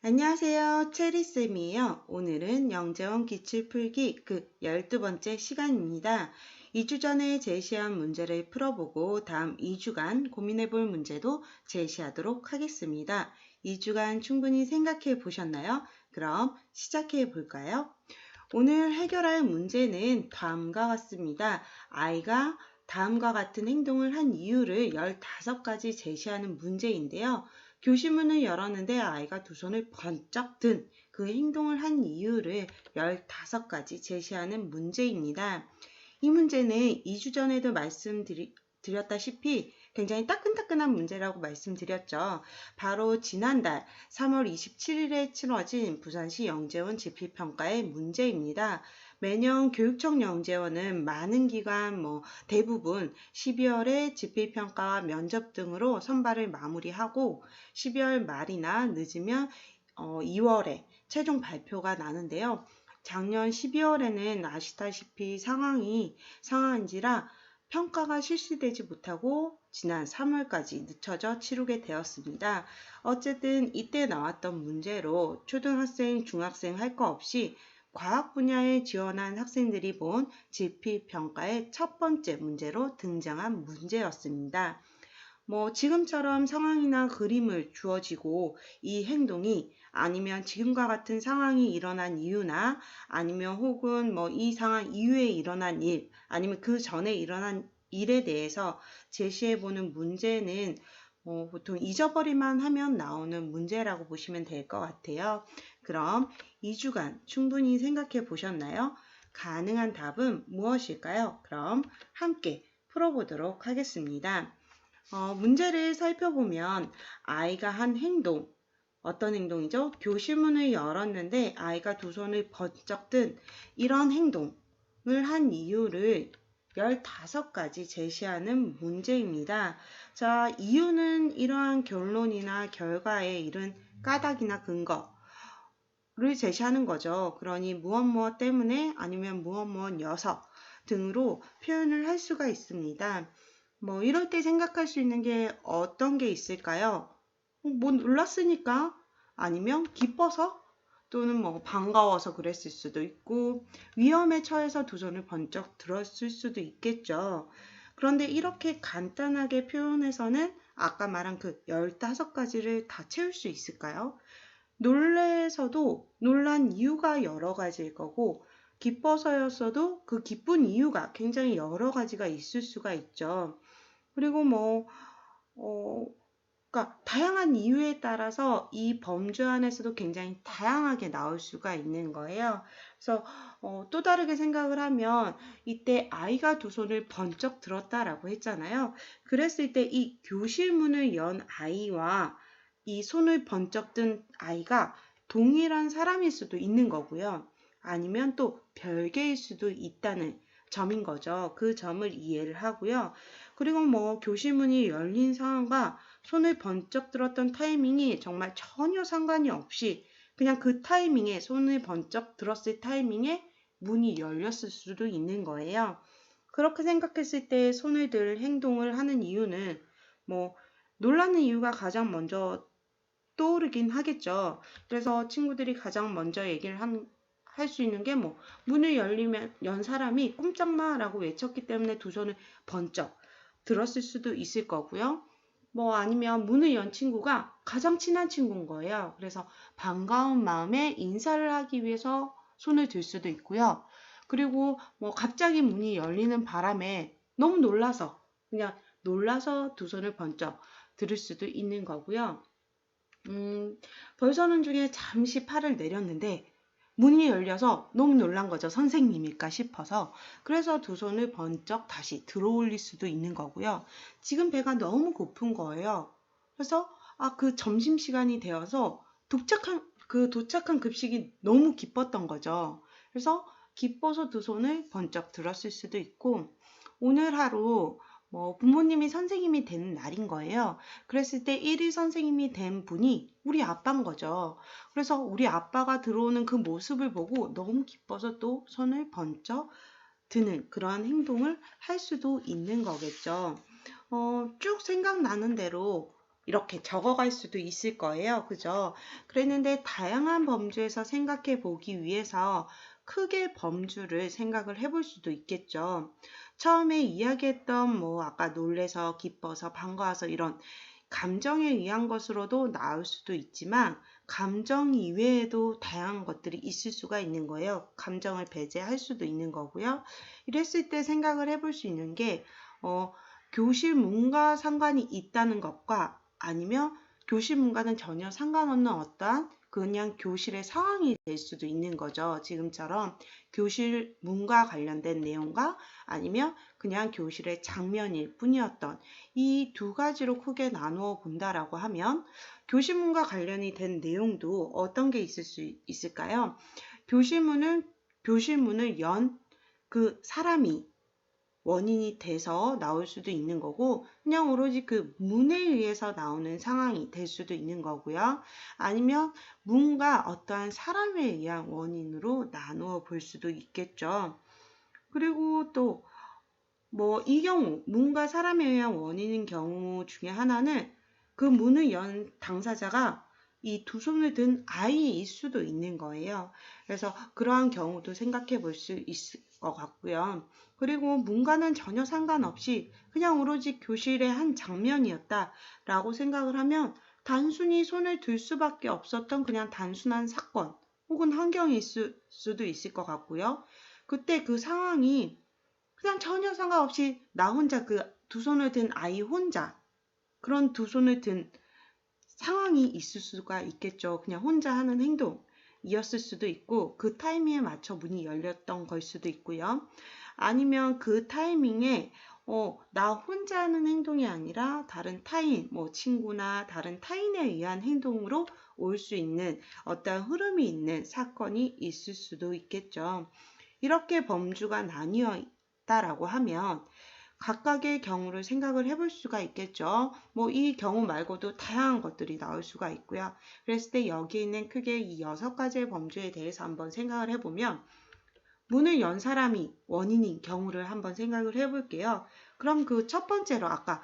안녕하세요. 체리쌤이에요. 오늘은 영재원 기출풀기 12번째 시간입니다. 2주 전에 제시한 문제를 풀어보고 다음 2주간 고민해볼 문제도 제시하도록 하겠습니다. 2주간 충분히 생각해 보셨나요? 그럼 시작해 볼까요? 오늘 해결할 문제는 다음과 같습니다. 아이가 다음과 같은 행동을 한 이유를 15가지 제시하는 문제인데요. 교실문을 열었는데 아이가 두 손을 번쩍 든 그 행동을 한 이유를 15가지 제시하는 문제입니다. 이 문제는 2주 전에도 말씀드렸다시피 굉장히 따끈따끈한 문제라고 말씀드렸죠. 바로 지난달 3월 27일에 치러진 부산시 영재원 지필평가의 문제입니다. 매년 교육청 영재원은 많은 기관 대부분 12월에 지필평가와 면접 등으로 선발을 마무리하고 12월 말이나 늦으면 2월에 최종 발표가 나는데요. 작년 12월에는 아시다시피 상황인지라 평가가 실시되지 못하고 지난 3월까지 늦춰져 치르게 되었습니다. 어쨌든 이때 나왔던 문제로 초등학생, 중학생 할 거 없이 과학 분야에 지원한 학생들이 본 지필평가의 첫 번째 문제로 등장한 문제였습니다. 지금처럼 상황이나 그림을 주어지고 이 행동이 아니면 지금과 같은 상황이 일어난 이유나 아니면 혹은 이 상황 이후에 일어난 일 아니면 그 전에 일어난 일에 대해서 제시해보는 문제는 보통 잊어버리만 하면 나오는 문제라고 보시면 될 것 같아요. 그럼 2주간 충분히 생각해 보셨나요? 가능한 답은 무엇일까요? 그럼 함께 풀어보도록 하겠습니다. 문제를 살펴보면 아이가 한 행동, 어떤 행동이죠? 교실문을 열었는데 아이가 두 손을 번쩍 든 이런 행동을 한 이유를 15가지 제시하는 문제입니다. 자, 이유는 이러한 결론이나 결과에 이른 까닭이나 근거를 제시하는 거죠. 그러니 무엇 때문에 아니면 무엇 녀석 등으로 표현을 할 수가 있습니다. 이럴 때 생각할 수 있는 게 어떤 게 있을까요? 놀랐으니까 아니면 기뻐서 또는 반가워서 그랬을 수도 있고 위험에 처해서 두 손을 번쩍 들었을 수도 있겠죠. 그런데 이렇게 간단하게 표현해서는 아까 말한 그 15가지를 다 채울 수 있을까요? 놀래서도 놀란 이유가 여러 가지일 거고 기뻐서였어도 그 기쁜 이유가 굉장히 여러 가지가 있을 수가 있죠. 그리고 그러니까 다양한 이유에 따라서 이 범주 안에서도 굉장히 다양하게 나올 수가 있는 거예요. 그래서 또 다르게 생각을 하면 이때 아이가 두 손을 번쩍 들었다라고 했잖아요. 그랬을 때 이 교실 문을 연 아이와 이 손을 번쩍 든 아이가 동일한 사람일 수도 있는 거고요. 아니면 또 별개일 수도 있다는 점인 거죠. 그 점을 이해를 하고요. 그리고 교실 문이 열린 상황과 손을 번쩍 들었던 타이밍이 정말 전혀 상관이 없이 그냥 그 타이밍에 손을 번쩍 들었을 타이밍에 문이 열렸을 수도 있는 거예요. 그렇게 생각했을 때 손을 들 행동을 하는 이유는 놀라는 이유가 가장 먼저 떠오르긴 하겠죠. 그래서 친구들이 가장 먼저 얘기를 할 수 있는 게 문을 연 사람이 꼼짝마 라고 외쳤기 때문에 두 손을 번쩍 들었을 수도 있을 거고요. 아니면 문을 연 친구가 가장 친한 친구인 거예요. 그래서 반가운 마음에 인사를 하기 위해서 손을 들 수도 있고요. 그리고 갑자기 문이 열리는 바람에 너무 놀라서 두 손을 번쩍 들을 수도 있는 거고요. 벌서는 중에 잠시 팔을 내렸는데 문이 열려서 너무 놀란 거죠. 선생님일까 싶어서. 그래서 두 손을 번쩍 다시 들어올릴 수도 있는 거고요. 지금 배가 너무 고픈 거예요. 그래서 그 점심시간이 되어서 도착한 급식이 너무 기뻤던 거죠. 그래서 기뻐서 두 손을 번쩍 들었을 수도 있고 오늘 하루 부모님이 선생님이 되는 날인 거예요. 그랬을 때 1일 선생님이 된 분이 우리 아빠인 거죠. 그래서 우리 아빠가 들어오는 그 모습을 보고 너무 기뻐서 또 손을 번쩍 드는 그러한 행동을 할 수도 있는 거겠죠. 쭉 생각나는 대로 이렇게 적어갈 수도 있을 거예요. 그죠? 그랬는데 다양한 범주에서 생각해 보기 위해서 크게 범주를 생각을 해볼 수도 있겠죠. 처음에 이야기했던 뭐 아까 놀래서 기뻐서 반가워서 이런 감정에 의한 것으로도 나올 수도 있지만 감정 이외에도 다양한 것들이 있을 수가 있는 거예요. 감정을 배제할 수도 있는 거고요. 이랬을 때 생각을 해볼 수 있는 게 교실 문과 상관이 있다는 것과 아니면 교실 문과는 전혀 상관없는 어떠한 그냥 교실의 상황이 될 수도 있는 거죠. 지금처럼 교실 문과 관련된 내용과 아니면 그냥 교실의 장면일 뿐이었던 이 두 가지로 크게 나누어 본다라고 하면 교실문과 관련이 된 내용도 어떤 게 있을 수 있을까요? 교실문을 연 그 사람이 원인이 돼서 나올 수도 있는 거고 그냥 오로지 그 문에 의해서 나오는 상황이 될 수도 있는 거고요. 아니면 문과 어떠한 사람에 의한 원인으로 나누어 볼 수도 있겠죠. 그리고 또 뭐 이 경우 문과 사람에 의한 원인인 경우 중에 하나는 그 문을 연 당사자가 이 두 손을 든 아이일 수도 있는 거예요. 그래서 그러한 경우도 생각해 볼 수 있을 것 같고요. 그리고 문과는 전혀 상관없이 그냥 오로지 교실의 한 장면이었다라고 생각을 하면 단순히 손을 들 수밖에 없었던 그냥 단순한 사건 혹은 환경일 수도 있을 것 같고요. 그때 그 상황이 그냥 전혀 상관없이 나 혼자 그 두 손을 든 아이 혼자 그런 두 손을 든 상황이 있을 수가 있겠죠. 그냥 혼자 하는 행동이었을 수도 있고 그 타이밍에 맞춰 문이 열렸던 걸 수도 있고요. 아니면 그 타이밍에 나 혼자 하는 행동이 아니라 다른 타인, 뭐 친구나 다른 타인에 의한 행동으로 올 수 있는 어떤 흐름이 있는 사건이 있을 수도 있겠죠. 이렇게 범주가 나뉘어 있다라고 하면 각각의 경우를 생각을 해볼 수가 있겠죠. 뭐 이 경우 말고도 다양한 것들이 나올 수가 있고요. 그랬을 때 여기 있는 크게 이 6가지의 범주에 대해서 한번 생각을 해보면 문을 연 사람이 원인인 경우를 한번 생각을 해볼게요. 그럼 그 첫 번째로 아까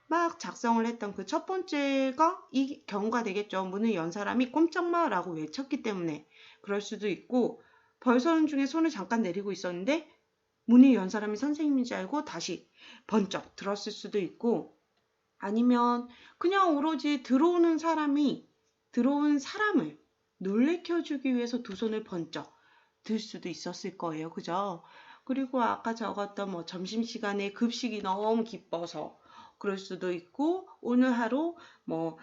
막 작성을 했던 그 첫 번째가 이 경우가 되겠죠. 문을 연 사람이 꼼짝마 라고 외쳤기 때문에 그럴 수도 있고 벌서는 중에 손을 잠깐 내리고 있었는데 문을 연 사람이 선생님인 줄 알고 다시 번쩍 들었을 수도 있고 아니면 그냥 오로지 들어온 사람을 놀래켜주기 위해서 두 손을 번쩍 들 수도 있었을 거예요. 그죠? 그리고 아까 적었던 뭐 점심시간에 급식이 너무 기뻐서 그럴 수도 있고 오늘 하루 뭐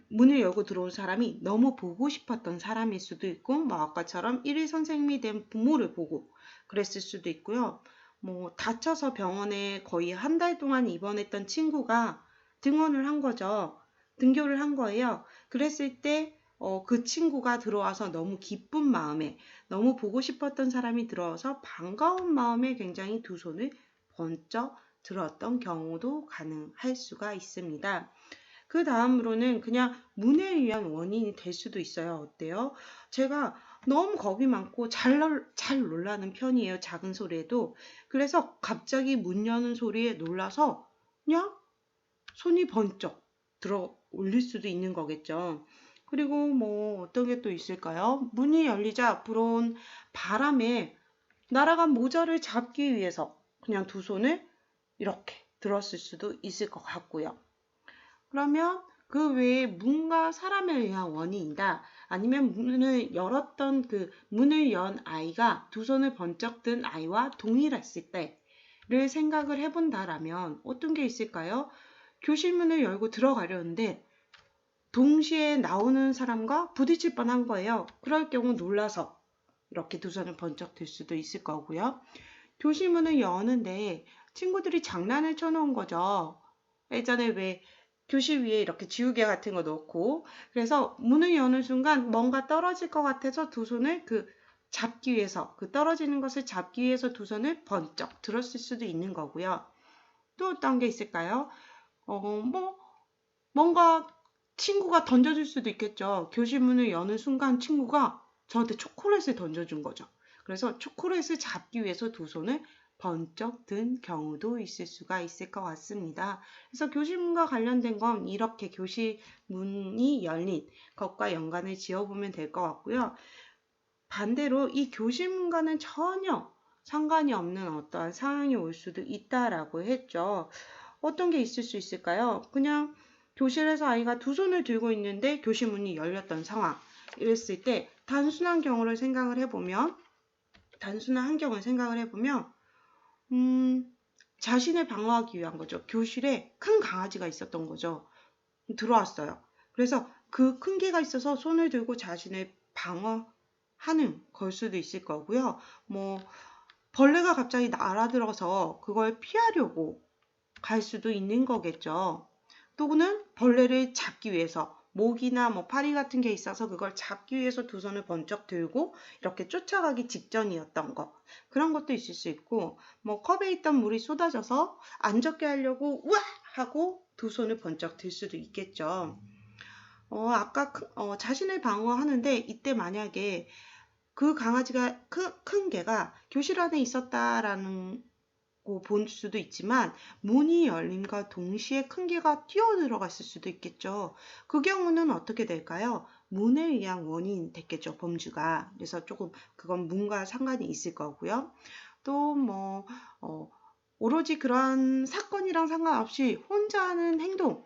문을 열고 들어온 사람이 너무 보고 싶었던 사람일 수도 있고 뭐 아까처럼 일일 선생님이 된 부모를 보고 그랬을 수도 있고요. 뭐 다쳐서 병원에 거의 한 달 동안 입원했던 친구가 등원을 한 거죠. 등교를 한 거예요. 그랬을 때 그 친구가 들어와서 너무 기쁜 마음에 너무 보고 싶었던 사람이 들어와서 반가운 마음에 굉장히 두 손을 번쩍 들었던 경우도 가능할 수가 있습니다. 그 다음으로는 그냥 문에 의한 원인이 될 수도 있어요. 어때요? 제가 너무 겁이 많고 잘 놀라는 편이에요. 작은 소리에도. 그래서 갑자기 문 여는 소리에 놀라서 그냥 손이 번쩍 들어 올릴 수도 있는 거겠죠. 그리고 뭐 어떤 게 또 있을까요? 문이 열리자 불어온 바람에 날아간 모자를 잡기 위해서 그냥 두 손을 이렇게 들었을 수도 있을 것 같고요. 그러면 그 외에 문과 사람에 의한 원인이다. 아니면 문을 열었던 그 문을 연 아이가 두 손을 번쩍 든 아이와 동일했을 때를 생각을 해본다라면 어떤 게 있을까요? 교실 문을 열고 들어가려는데 동시에 나오는 사람과 부딪힐 뻔한 거예요. 그럴 경우 놀라서 이렇게 두 손을 번쩍 들 수도 있을 거고요. 교실 문을 여는데 친구들이 장난을 쳐놓은 거죠. 예전에 왜 교실 위에 이렇게 지우개 같은 거 넣고 그래서 문을 여는 순간 뭔가 떨어질 것 같아서 두 손을 잡기 위해서 그 떨어지는 것을 잡기 위해서 두 손을 번쩍 들었을 수도 있는 거고요. 또 어떤 게 있을까요? 뭐 뭔가 친구가 던져줄 수도 있겠죠. 교실 문을 여는 순간 친구가 저한테 초콜릿을 던져준 거죠. 그래서 초콜릿을 잡기 위해서 두 손을 번쩍 든 경우도 있을 수가 있을 것 같습니다. 그래서 교실문과 관련된 건 이렇게 교실문이 열린 것과 연관을 지어보면 될 것 같고요. 반대로 이 교실문과는 전혀 상관이 없는 어떠한 상황이 올 수도 있다라고 했죠. 어떤 게 있을 수 있을까요? 그냥 교실에서 아이가 두 손을 들고 있는데 교실문이 열렸던 상황. 이랬을 때 단순한 경우를 생각을 해보면 자신을 방어하기 위한 거죠. 교실에 큰 강아지가 있었던 거죠. 들어왔어요. 그래서 그 큰 개가 있어서 손을 들고 자신을 방어하는 걸 수도 있을 거고요. 벌레가 갑자기 날아들어서 그걸 피하려고 갈 수도 있는 거겠죠. 또는 벌레를 잡기 위해서 목이나 파리 같은 게 있어서 그걸 잡기 위해서 두 손을 번쩍 들고 이렇게 쫓아가기 직전이었던 거. 그런 것도 있을 수 있고, 컵에 있던 물이 쏟아져서 안 젖게 하려고 우와! 하고 두 손을 번쩍 들 수도 있겠죠. 아까 자신을 방어하는데 이때 만약에 그 강아지가 큰 개가 교실 안에 있었다라는 볼 수도 있지만 문이 열림과 동시에 큰 개가 뛰어들어갔을 수도 있겠죠. 그 경우는 어떻게 될까요? 문에 의한 원인이 됐겠죠, 범주가. 그래서 조금 그건 문과 상관이 있을 거고요. 또 오로지 그런 사건이랑 상관없이 혼자 하는 행동을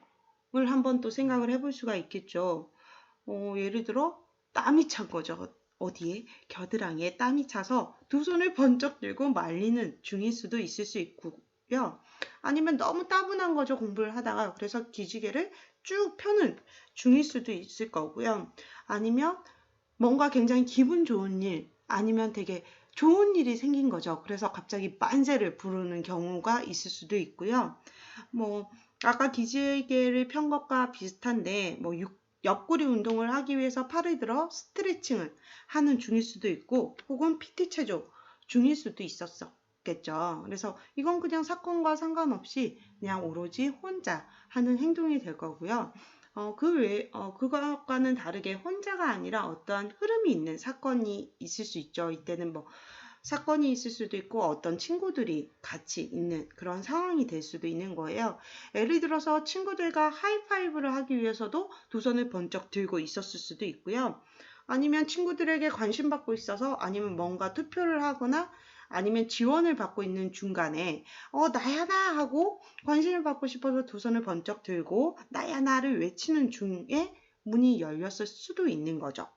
한번 또 생각을 해볼 수가 있겠죠. 예를 들어 땀이 찬 거죠. 어디에? 겨드랑이에 땀이 차서 두 손을 번쩍 들고 말리는 중일 수도 있을 수 있고요. 아니면 너무 따분한 거죠. 공부를 하다가. 그래서 기지개를 쭉 펴는 중일 수도 있을 거고요. 아니면 뭔가 굉장히 기분 좋은 일, 아니면 되게 좋은 일이 생긴 거죠. 그래서 갑자기 만세를 부르는 경우가 있을 수도 있고요. 아까 기지개를 편 것과 비슷한데, 옆구리 운동을 하기 위해서 팔을 들어 스트레칭을 하는 중일 수도 있고, 혹은 PT 체조 중일 수도 있었겠죠. 그래서 이건 그냥 사건과 상관없이 그냥 오로지 혼자 하는 행동이 될 거고요. 그것과는 다르게 혼자가 아니라 어떠한 흐름이 있는 사건이 있을 수 있죠. 이때는 사건이 있을 수도 있고 어떤 친구들이 같이 있는 그런 상황이 될 수도 있는 거예요. 예를 들어서 친구들과 하이파이브를 하기 위해서도 두 손을 번쩍 들고 있었을 수도 있고요. 아니면 친구들에게 관심 받고 있어서, 아니면 뭔가 투표를 하거나 아니면 지원을 받고 있는 중간에 나야 나 하고 관심을 받고 싶어서 두 손을 번쩍 들고 나야 나를 외치는 중에 문이 열렸을 수도 있는 거죠.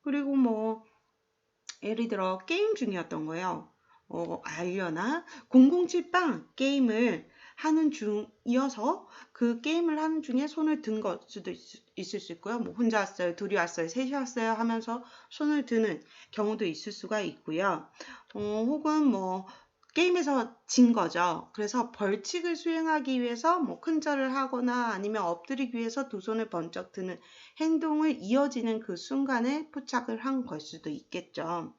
그리고 예를 들어 게임 중이었던 거예요. 알려나 007빵 게임을 하는 중이어서 그 게임을 하는 중에 손을 든 걸 수도 있을 수 있고요. 혼자 왔어요, 둘이 왔어요, 셋이 왔어요 하면서 손을 드는 경우도 있을 수가 있고요. 혹은 게임에서 진 거죠. 그래서 벌칙을 수행하기 위해서 큰 절을 하거나 아니면 엎드리기 위해서 두 손을 번쩍 드는 행동을 이어지는 그 순간에 포착을 한 걸 수도 있겠죠.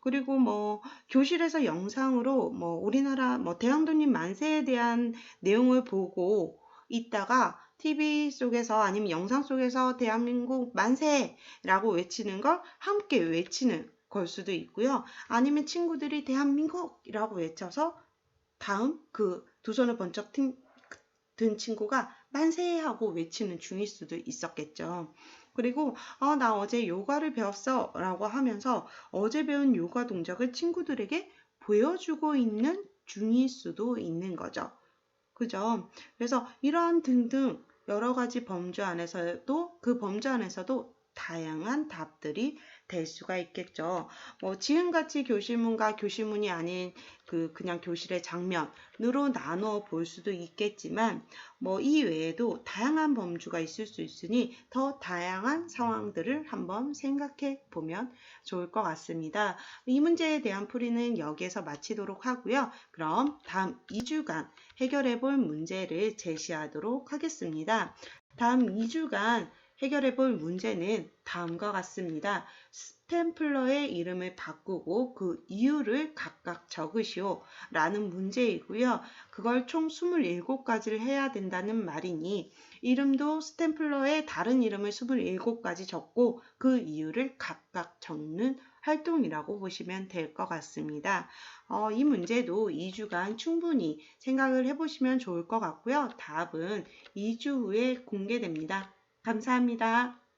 그리고 교실에서 영상으로 우리나라 대왕도님 만세에 대한 내용을 보고 있다가 TV 속에서 아니면 영상 속에서 대한민국 만세라고 외치는 걸 함께 외치는 걸 수도 있고요. 아니면 친구들이 대한민국이라고 외쳐서 다음 그 두 손을 번쩍 든 친구가 만세 하고 외치는 중일 수도 있었겠죠. 그리고 나 어제 요가를 배웠어 라고 하면서 어제 배운 요가 동작을 친구들에게 보여주고 있는 중일 수도 있는 거죠. 그죠? 그래서 이러한 등등 여러 가지 범주 안에서도 그 범주 안에서도 다양한 답들이 될 수가 있겠죠. 지금같이 교실문과 교실문이 아닌 그냥 교실의 장면으로 나누어 볼 수도 있겠지만 이 외에도 다양한 범주가 있을 수 있으니 더 다양한 상황들을 한번 생각해 보면 좋을 것 같습니다. 이 문제에 대한 풀이는 여기에서 마치도록 하고요. 그럼 다음 2주간 해결해 볼 문제를 제시하도록 하겠습니다. 다음 2주간 해결해 볼 문제는 다음과 같습니다. 스탬플러의 이름을 바꾸고 그 이유를 각각 적으시오 라는 문제이고요. 그걸 총 27가지를 해야 된다는 말이니 이름도 스탬플러의 다른 이름을 27가지 적고 그 이유를 각각 적는 활동이라고 보시면 될 것 같습니다. 이 문제도 2주간 충분히 생각을 해보시면 좋을 것 같고요. 답은 2주 후에 공개됩니다. 감사합니다.